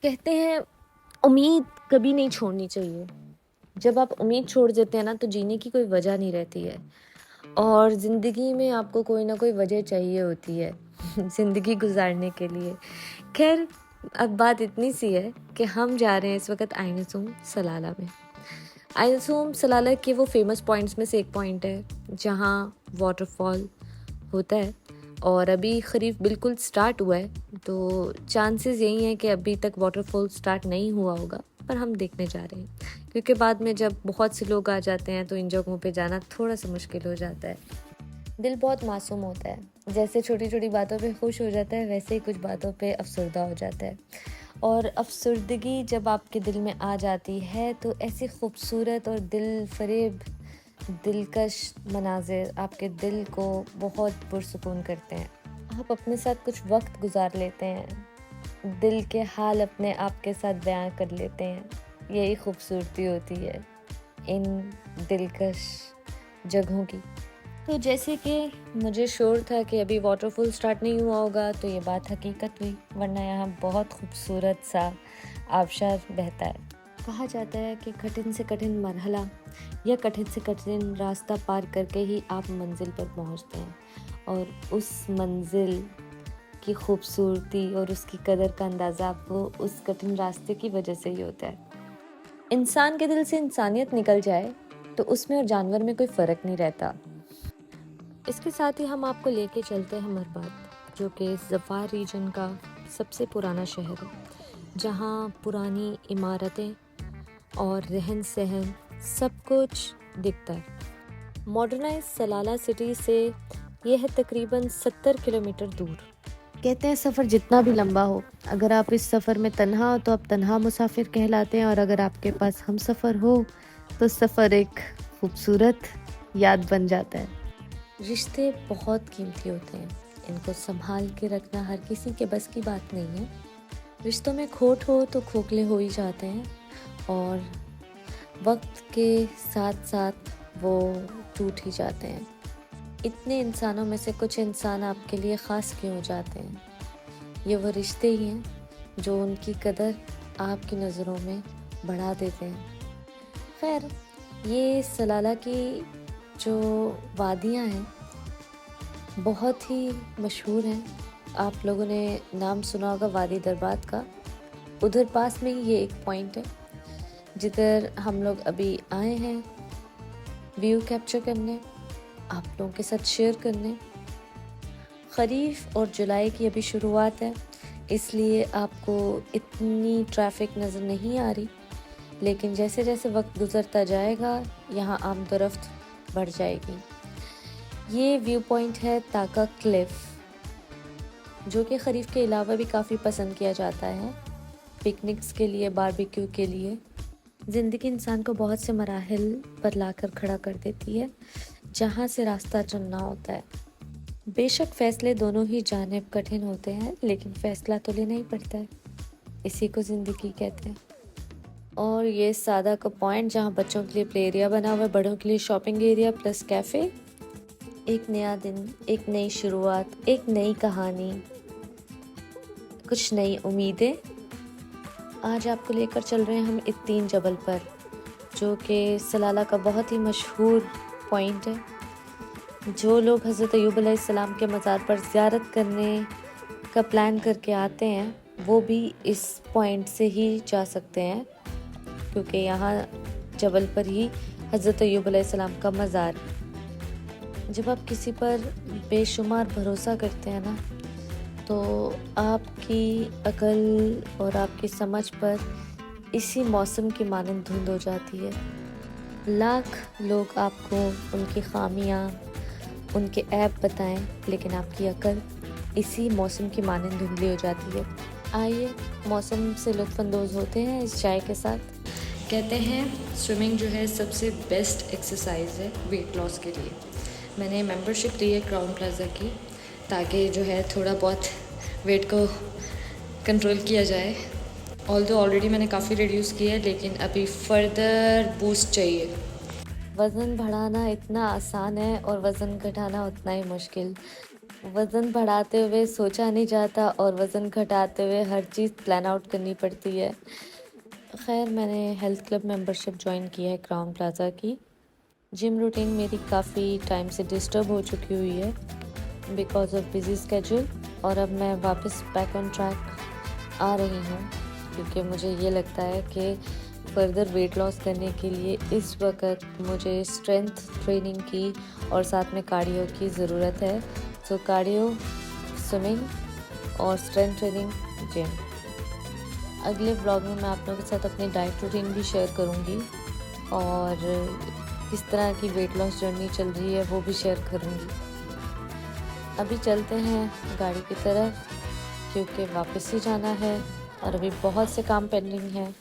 कहते हैं उम्मीद कभी नहीं छोड़नी चाहिए। जब आप उम्मीद छोड़ देते हैं ना तो जीने की कोई वजह नहीं रहती है और ज़िंदगी में आपको कोई ना कोई वजह चाहिए होती है ज़िंदगी गुजारने के लिए। खैर, अब बात इतनी सी है कि हम जा रहे हैं इस वक्त आइनसूम सलाला में। आइनसूम सलाला के वो फेमस पॉइंट्स में से एक पॉइंट है जहाँ वाटरफॉल होता है और अभी खरीफ बिल्कुल स्टार्ट हुआ है, तो चांसेस यही हैं कि अभी तक वाटरफॉल स्टार्ट नहीं हुआ होगा, पर हम देखने जा रहे हैं क्योंकि बाद में जब बहुत से लोग आ जाते हैं तो इन जगहों पे जाना थोड़ा सा मुश्किल हो जाता है। दिल बहुत मासूम होता है, जैसे छोटी छोटी बातों पे खुश हो जाता है वैसे ही कुछ बातों पे अफसरदा हो जाता है। और अफसरदगी जब आपके दिल में आ जाती है तो ऐसी खूबसूरत और दिल फरेब दिलकश मनाजिर आपके दिल को बहुत पुरसुकून करते हैं। आप अपने साथ कुछ वक्त गुजार लेते हैं, दिल के हाल अपने आप के साथ बयां कर लेते हैं। यही खूबसूरती होती है इन दिलकश जगहों की। तो जैसे कि मुझे शोर था कि अभी वाटरफॉल स्टार्ट नहीं हुआ होगा, तो ये बात हकीकत हुई, वरना यहाँ बहुत खूबसूरत सा आबशार बहता है। कहा जाता है कि कठिन से कठिन मरहला या कठिन से कठिन रास्ता पार करके ही आप मंजिल पर पहुँचते हैं और उस मंजिल की खूबसूरती और उसकी कदर का अंदाज़ा आपको उस कठिन रास्ते की वजह से ही होता है। इंसान के दिल से इंसानियत निकल जाए तो उसमें और जानवर में कोई फ़र्क नहीं रहता। इसके साथ ही हम आपको लेके चलते हैं मरबाद, जो कि ज़फ़ार रीजन का सबसे पुराना शहर है, जहाँ पुरानी इमारतें और रहन सहन सब कुछ दिखता है। मॉडर्नाइज सलाला सिटी से यह है तकरीबन 70 किलोमीटर दूर। कहते हैं सफ़र जितना भी लंबा हो, अगर आप इस सफ़र में तन्हा हो तो आप तन्हा मुसाफिर कहलाते हैं, और अगर आपके पास हम सफ़र हो तो सफ़र एक खूबसूरत याद बन जाता है। रिश्ते बहुत कीमती होते हैं, इनको संभाल के रखना हर किसी के बस की बात नहीं है। रिश्तों में खोट हो तो खोखले हो ही जाते हैं और वक्त के साथ साथ वो टूट ही जाते हैं। इतने इंसानों में से कुछ इंसान आपके लिए ख़ास क्यों हो जाते हैं? ये वो रिश्ते ही हैं जो उनकी कदर आपकी नज़रों में बढ़ा देते हैं। खैर, ये सलाला की जो वादियाँ हैं बहुत ही मशहूर हैं। आप लोगों ने नाम सुना होगा वादी दरबात का। उधर पास में ही ये एक पॉइंट है जिधर हम लोग अभी आए हैं व्यू कैप्चर करने, आप लोगों के साथ शेयर करने। खरीफ और जुलाई की अभी शुरुआत है, इसलिए आपको इतनी ट्रैफिक नज़र नहीं आ रही, लेकिन जैसे जैसे वक्त गुजरता जाएगा यहाँ आमदोरफ्त बढ़ जाएगी। ये व्यू पॉइंट है ताका क्लिफ, जो कि खरीफ के अलावा भी काफ़ी पसंद किया जाता है, पिकनिक्स के लिए, बारबेक्यू के लिए। ज़िंदगी इंसान को बहुत से मराहिल पर लाकर खड़ा कर देती है जहाँ से रास्ता चुनना होता है। बेशक फ़ैसले दोनों ही जानिब कठिन होते हैं, लेकिन फ़ैसला तो लेना ही पड़ता है, इसी को ज़िंदगी कहते हैं। और ये सादा का पॉइंट जहाँ बच्चों के लिए प्ले एरिया बना हुआ है, बड़ों के लिए शॉपिंग एरिया प्लस कैफ़े। एक नया दिन, एक नई शुरुआत, एक नई कहानी, कुछ नई उम्मीदें। आज आपको लेकर चल रहे हैं हम इत्तीन जबल पर, जो कि सलाला का बहुत ही मशहूर पॉइंट है। जो लोग हज़रत अय्यूब अलैहिस्सलाम के मज़ार पर ज़ियारत करने का प्लान करके आते हैं वो भी इस पॉइंट से ही जा सकते हैं, क्योंकि यहाँ जबल पर ही हज़रत अय्यूब अलैहिस्सलाम का मज़ार। जब आप किसी पर बेशुमार भरोसा करते हैं ना, तो आपकी अकल और आपकी समझ पर इसी मौसम की मानंद धुंध हो जाती है। लाख लोग आपको उनकी खामियां, उनके ऐब बताएं, लेकिन आपकी अकल इसी मौसम की मानंद धुंधली हो जाती है। आइए मौसम से लुत्फ़अंदोज़ होते हैं इस चाय के साथ। कहते हैं स्विमिंग जो है सबसे बेस्ट एक्सरसाइज है वेट लॉस के लिए। मैंने मेंबरशिप ली है क्राउन प्लाजा की, ताकि जो है थोड़ा बहुत वेट को कंट्रोल किया जाए। ऑलरेडी मैंने काफ़ी रिड्यूस किया है, लेकिन अभी फर्दर बूस्ट चाहिए। वज़न बढ़ाना इतना आसान है और वज़न घटाना उतना ही मुश्किल। वज़न बढ़ाते हुए सोचा नहीं जाता और वज़न घटाते हुए हर चीज़ प्लान आउट करनी पड़ती है। ख़ैर मैंने हेल्थ क्लब मेंबरशिप जॉइन की है क्राउन प्लाज़ा की। जिम रूटीन मेरी काफ़ी टाइम से डिस्टर्ब हो चुकी हुई है बिकॉज़ ऑफ बिज़ी स्केड्यूल, और अब मैं वापस बैक ऑन ट्रैक आ रही हूँ क्योंकि मुझे ये लगता है कि फर्दर वेट लॉस करने के लिए इस वक्त मुझे स्ट्रेंथ ट्रेनिंग की और साथ में कार्डियो की ज़रूरत है। सो कार्डियो, स्विमिंग और स्ट्रेंथ ट्रेनिंग, जिम। अगले व्लॉग में मैं आप लोगों के साथ अपनी डाइट रूटीन भी शेयर करूँगी और किस तरह की वेट लॉस जर्नी चल रही है वो भी शेयर करूँगी। अभी चलते हैं गाड़ी की तरफ क्योंकि वापस ही जाना है और अभी बहुत से काम पेंडिंग हैं।